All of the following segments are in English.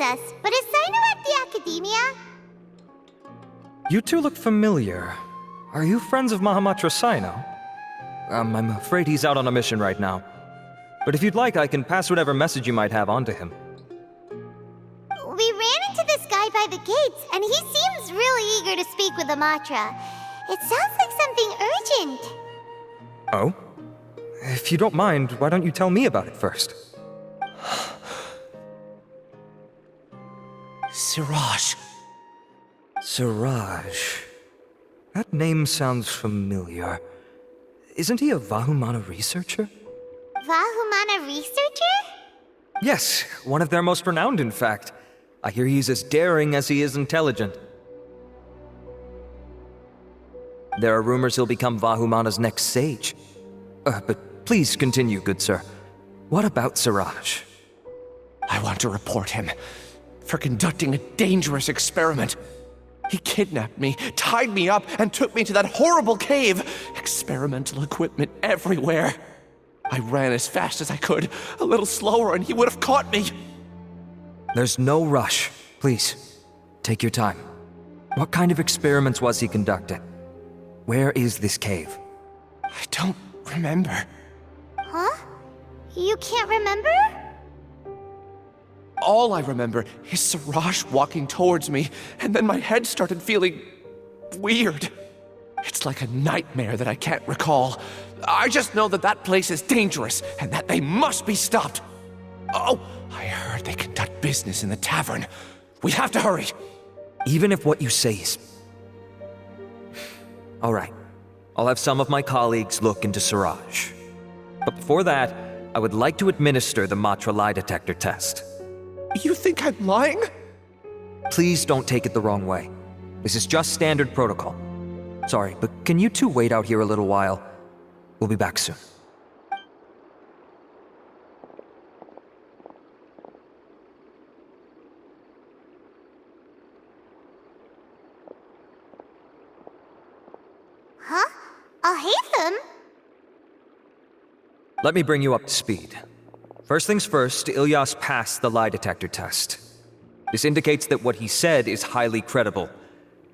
Us, but is Sino at the Academia? You two look familiar. Are you friends of Mahamatra Sino? I'm afraid he's out on a mission right now. But if you'd like, I can pass whatever message you might have on to him. We ran into this guy by the gates, and he seems really eager to speak with Amatra. It sounds like something urgent. Oh? If you don't mind, why don't you tell me about it first? Siraj. Siraj. That name sounds familiar. Isn't he a Vahumana researcher? Vahumana researcher? Yes, one of their most renowned, in fact. I hear he's as daring as he is intelligent. There are rumors he'll become Vahumana's next sage. But please continue, good sir. What about Siraj? I want to report him for conducting a dangerous experiment. He kidnapped me, tied me up, and took me to that horrible cave. Experimental equipment everywhere. I ran as fast as I could, a little slower, and he would have caught me. There's no rush. Please, take your time. What kind of experiments was he conducting? Where is this cave? I don't remember. Huh? You can't remember? All I remember is Siraj walking towards me, and then my head started feeling weird. It's like a nightmare that I can't recall. I just know that that place is dangerous, and that they must be stopped. Oh, I heard they conduct business in the tavern. We have to hurry. Even if what you say is... All right. I'll have some of my colleagues look into Siraj. But before that, I would like to administer the Matra lie detector test. You think I'm lying? Please don't take it the wrong way. This is just standard protocol. Sorry, but can you two wait out here a little while? We'll be back soon. Huh? Alhaitham? Let me bring you up to speed. First things first, Ilyas passed the lie detector test. This indicates that what he said is highly credible.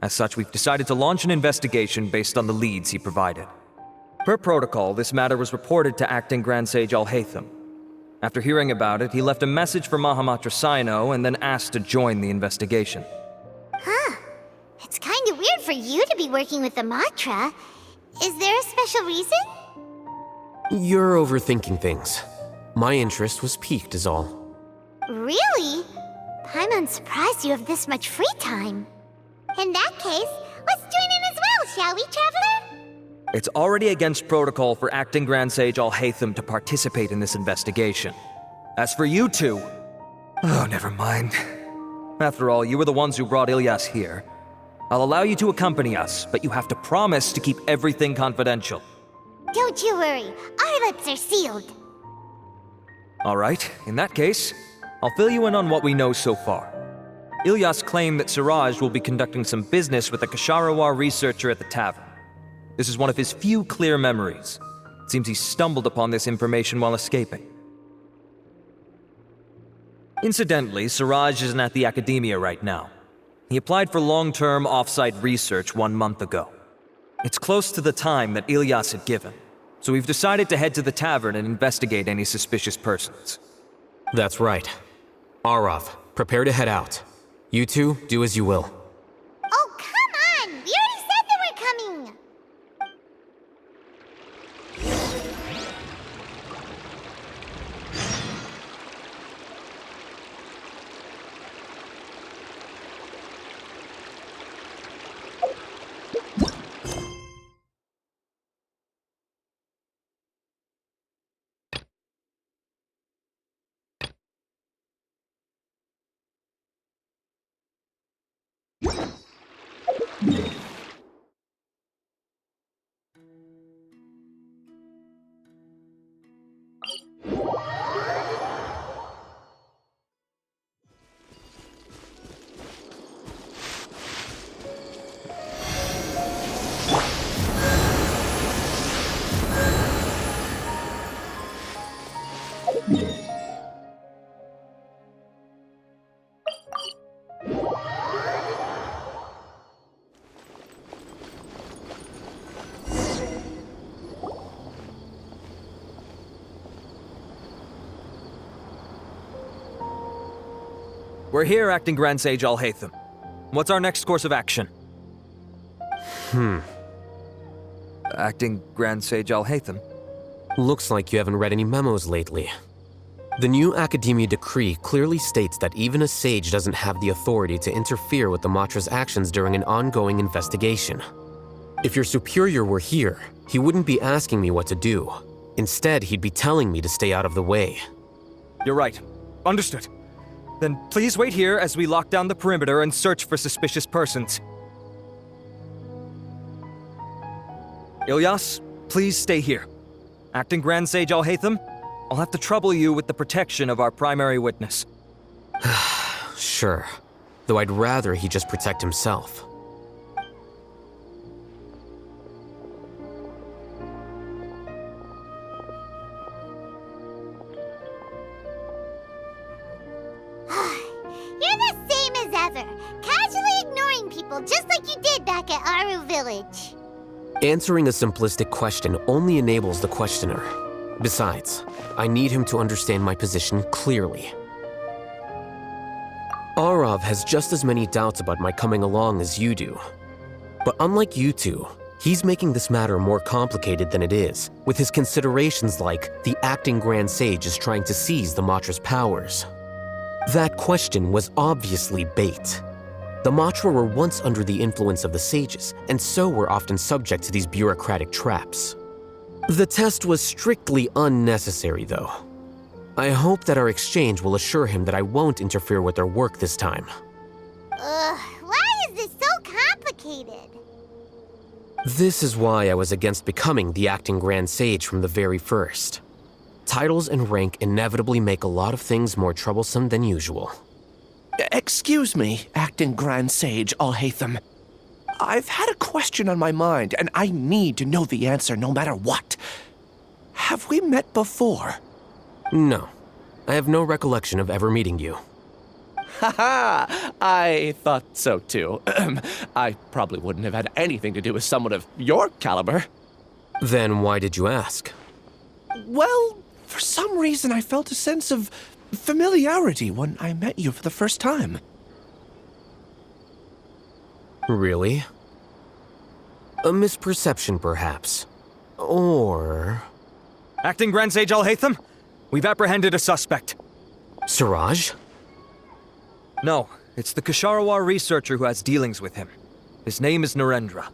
As such, we've decided to launch an investigation based on the leads he provided. Per protocol, this matter was reported to Acting Grand Sage Alhaitham. After hearing about it, he left a message for Mahamatra Sino and then asked to join the investigation. Huh. It's kinda weird for you to be working with the Matra. Is there a special reason? You're overthinking things. My interest was piqued is all. Really? I'm unsurprised you have this much free time. In that case, let's join in as well, shall we, Traveler? It's already against protocol for Acting Grand Sage Alhaitham to participate in this investigation. As for you two... Oh, never mind. After all, you were the ones who brought Ilyas here. I'll allow you to accompany us, but you have to promise to keep everything confidential. Don't you worry, our lips are sealed. All right, in that case, I'll fill you in on what we know so far. Ilyas claimed that Siraj will be conducting some business with a Kasharawar researcher at the tavern. This is one of his few clear memories. It seems he stumbled upon this information while escaping. Incidentally, Siraj isn't at the Academia right now. He applied for long-term off-site research 1 month ago. It's close to the time that Ilyas had given, so we've decided to head to the tavern and investigate any suspicious persons. That's right. Arav, prepare to head out. You two, do as you will. Oh, come on! We already said that we're coming! We're here, Acting Grand Sage Alhaitham. What's our next course of action? Acting Grand Sage Alhaitham? Looks like you haven't read any memos lately. The new Academia decree clearly states that even a sage doesn't have the authority to interfere with the Matra's actions during an ongoing investigation. If your superior were here, he wouldn't be asking me what to do. Instead, he'd be telling me to stay out of the way. You're right. Understood. Then please wait here as we lock down the perimeter and search for suspicious persons. Ilyas, please stay here. Acting Grand Sage Alhaitham, I'll have to trouble you with the protection of our primary witness. Sure, though I'd rather he just protect himself. You're the same as ever, casually ignoring people just like you did back at Aru Village. Answering a simplistic question only enables the questioner. Besides, I need him to understand my position clearly. Arav has just as many doubts about my coming along as you do. But unlike you two, he's making this matter more complicated than it is, with his considerations like the acting Grand Sage is trying to seize the Matra's powers. That question was obviously bait. The Matra were once under the influence of the sages, and so were often subject to these bureaucratic traps. The test was strictly unnecessary, though. I hope that our exchange will assure him that I won't interfere with their work this time. Why is this so complicated? This is why I was against becoming the acting Grand Sage from the very first. Titles and rank inevitably make a lot of things more troublesome than usual. Excuse me, Acting Grand Sage Alhaitham. I've had a question on my mind, and I need to know the answer no matter what. Have we met before? No, I have no recollection of ever meeting you. Haha, I thought so too. I probably wouldn't have had anything to do with someone of your caliber. Then why did you ask? Well, for some reason I felt a sense of familiarity when I met you for the first time. Really? A misperception, perhaps. Or... Acting Grand Sage Alhaitham, we've apprehended a suspect. Siraj? No, it's the Kasharawar researcher who has dealings with him. His name is Narendra.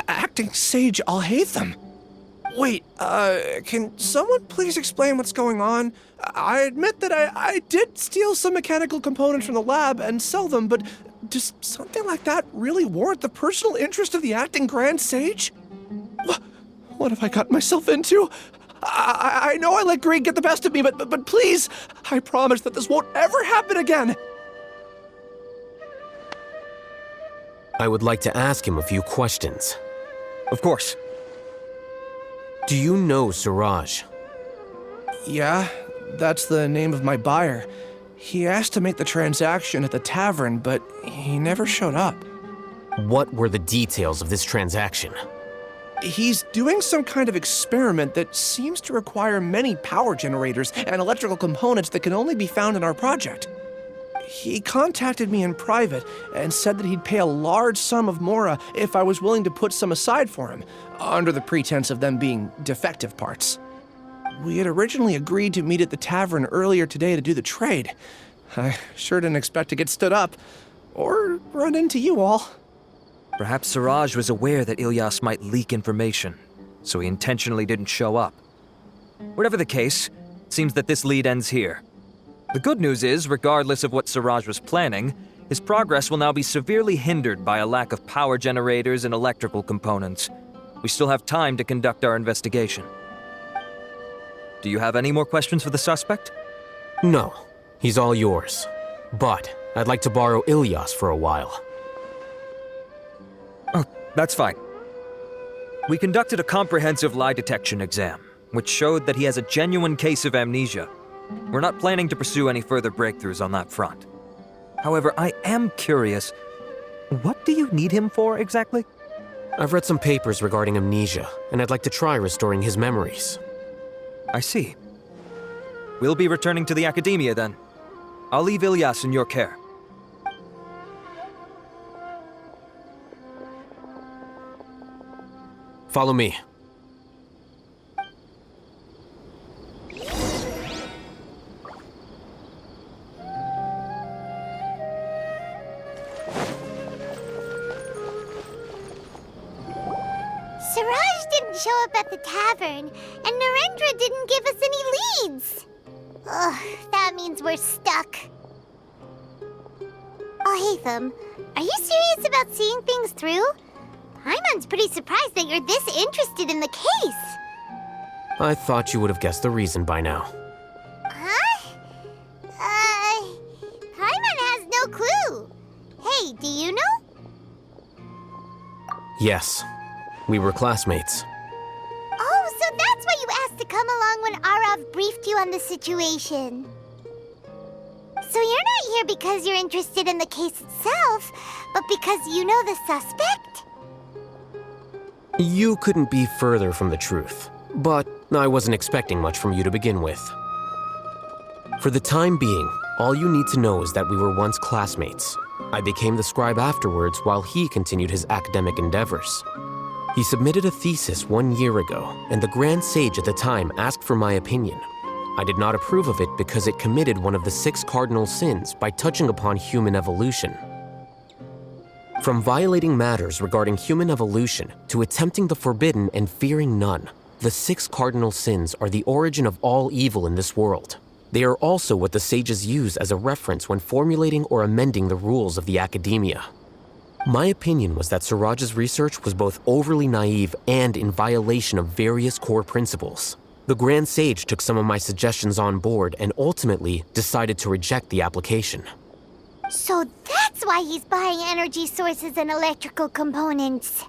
Acting Sage Alhaitham? Wait, can someone please explain what's going on? I admit that I did steal some mechanical components from the lab and sell them, but does something like that really warrant the personal interest of the Acting Grand Sage? What have I gotten myself into? I know I let greed get the best of me, but please, I promise that this won't ever happen again. I would like to ask him a few questions. Of course. Do you know Siraj? Yeah, that's the name of my buyer. He asked to make the transaction at the tavern, but he never showed up. What were the details of this transaction? He's doing some kind of experiment that seems to require many power generators and electrical components that can only be found in our project. He contacted me in private and said that he'd pay a large sum of Mora if I was willing to put some aside for him, under the pretense of them being defective parts. We had originally agreed to meet at the tavern earlier today to do the trade. I sure didn't expect to get stood up, or run into you all. Perhaps Siraj was aware that Ilyas might leak information, so he intentionally didn't show up. Whatever the case, Seems that this lead ends here. The good news is, regardless of what Siraj was planning, his progress will now be severely hindered by a lack of power generators and electrical components. We still have time to conduct our investigation. Do you have any more questions for the suspect? No, he's all yours. But I'd like to borrow Ilyas for a while. Oh, that's fine. We conducted a comprehensive lie detection exam, which showed that he has a genuine case of amnesia. We're not planning to pursue any further breakthroughs on that front. However, I am curious, what do you need him for exactly? I've read some papers regarding amnesia, and I'd like to try restoring his memories. I see. We'll be returning to the academia then. I'll leave Ilyas in your care. Follow me. Siraj didn't show up at the tavern, and Narendra didn't give us any leads. Ugh, that means we're stuck. Alhaitham, are you serious about seeing things through? Paimon's pretty surprised that you're this interested in the case. I thought you would have guessed the reason by now. Huh? Paimon has no clue. Hey, do you know? Yes, we were classmates. Oh, so that's why you asked to come along when Arav briefed you on the situation. So you're not here because you're interested in the case itself, but because you know the suspect? You couldn't be further from the truth, but I wasn't expecting much from you to begin with. For the time being, all you need to know is that we were once classmates. I became the scribe afterwards while he continued his academic endeavors. He submitted a thesis 1 year ago, and the Grand Sage at the time asked for my opinion. I did not approve of it because it committed one of the 6 cardinal sins by touching upon human evolution. From violating matters regarding human evolution to attempting the forbidden and fearing none, the 6 cardinal sins are the origin of all evil in this world. They are also what the sages use as a reference when formulating or amending the rules of the academia. My opinion was that Siraj's research was both overly naive and in violation of various core principles. The Grand Sage took some of my suggestions on board and ultimately decided to reject the application. So that's why he's buying energy sources and electrical components.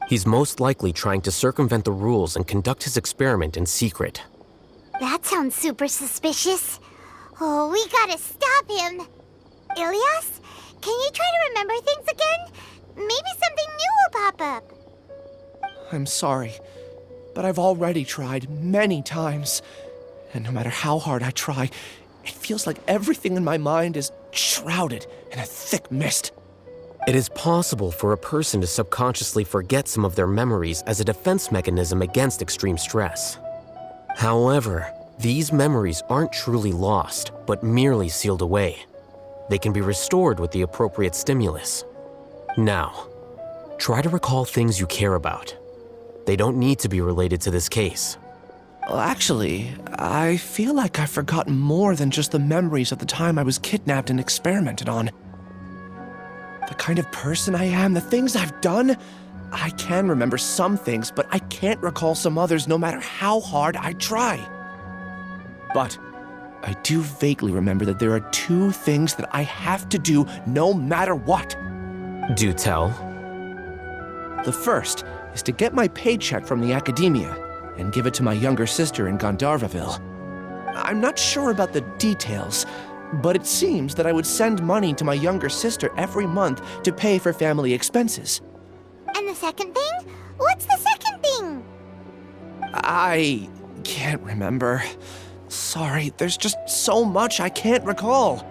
He's most likely trying to circumvent the rules and conduct his experiment in secret. That sounds super suspicious. Oh, we gotta stop him. Ilyas, can you try to remember things again? Maybe something new will pop up. I'm sorry, but I've already tried many times. And no matter how hard I try, it feels like everything in my mind is shrouded in a thick mist. It is possible for a person to subconsciously forget some of their memories as a defense mechanism against extreme stress. However, these memories aren't truly lost, but merely sealed away. They can be restored with the appropriate stimulus. Now, try to recall things you care about. They don't need to be related to this case. Well, actually, I feel like I've forgotten more than just the memories of the time I was kidnapped and experimented on. The kind of person I am, the things I've done, I can remember some things, but I can't recall some others no matter how hard I try. But I do vaguely remember that there are 2 things that I have to do no matter what. Do tell. The first is to get my paycheck from the academia and give it to my younger sister in Gandharvaville. I'm not sure about the details, but it seems that I would send money to my younger sister every month to pay for family expenses. And the second thing? What's the second thing? I can't remember. Sorry, there's just so much I can't recall.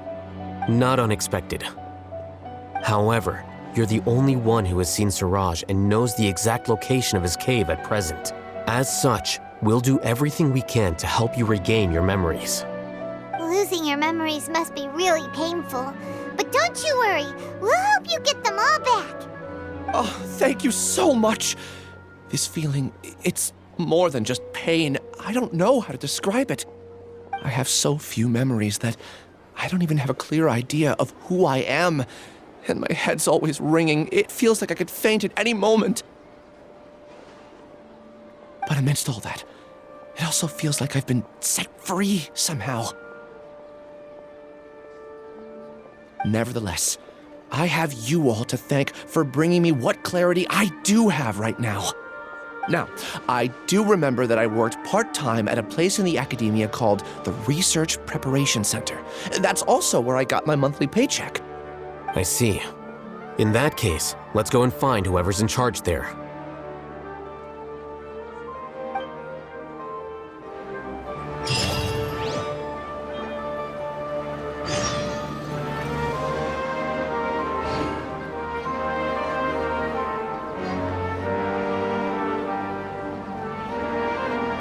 Not unexpected. However, you're the only one who has seen Siraj and knows the exact location of his cave at present. As such, we'll do everything we can to help you regain your memories. Losing your memories must be really painful. But don't you worry, we'll help you get them all back. Oh, thank you so much. This feeling, it's more than just pain. I don't know how to describe it. I have so few memories that I don't even have a clear idea of who I am, and my head's always ringing. It feels like I could faint at any moment. But amidst all that, it also feels like I've been set free somehow. Nevertheless, I have you all to thank for bringing me what clarity I do have right now. Now, I do remember that I worked part-time at a place in the academia called the Research Preparation Center. That's also where I got my monthly paycheck. I see. In that case, let's go and find whoever's in charge there.